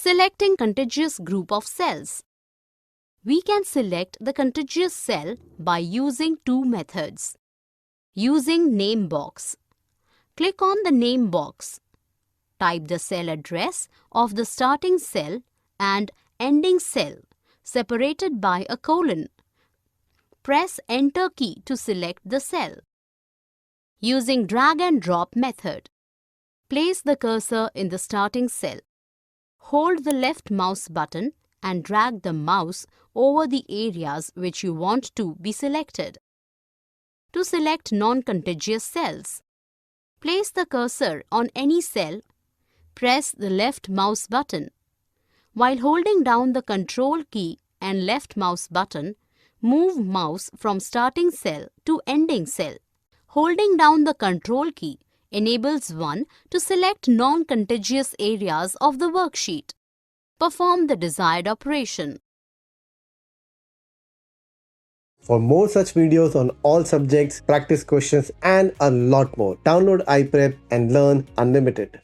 Selecting contiguous group of cells. We can select the contiguous cell by using two methods. Using name box. Click on the name box. Type the cell address of the starting cell and ending cell separated by a colon. Press Enter key to select the cell. Using drag and drop method. Place the cursor in the starting cell. Hold the left mouse button and drag the mouse over the areas which you want to be selected. To select non-contiguous cells, place the cursor on any cell. Press the left mouse button. While holding down the Control key and left mouse button, move mouse from starting cell to ending cell. Holding down the Control key enables one to select non-contiguous areas of the worksheet. Perform the desired operation. For more such videos on all subjects, practice questions and a lot more, download iPrep and learn unlimited.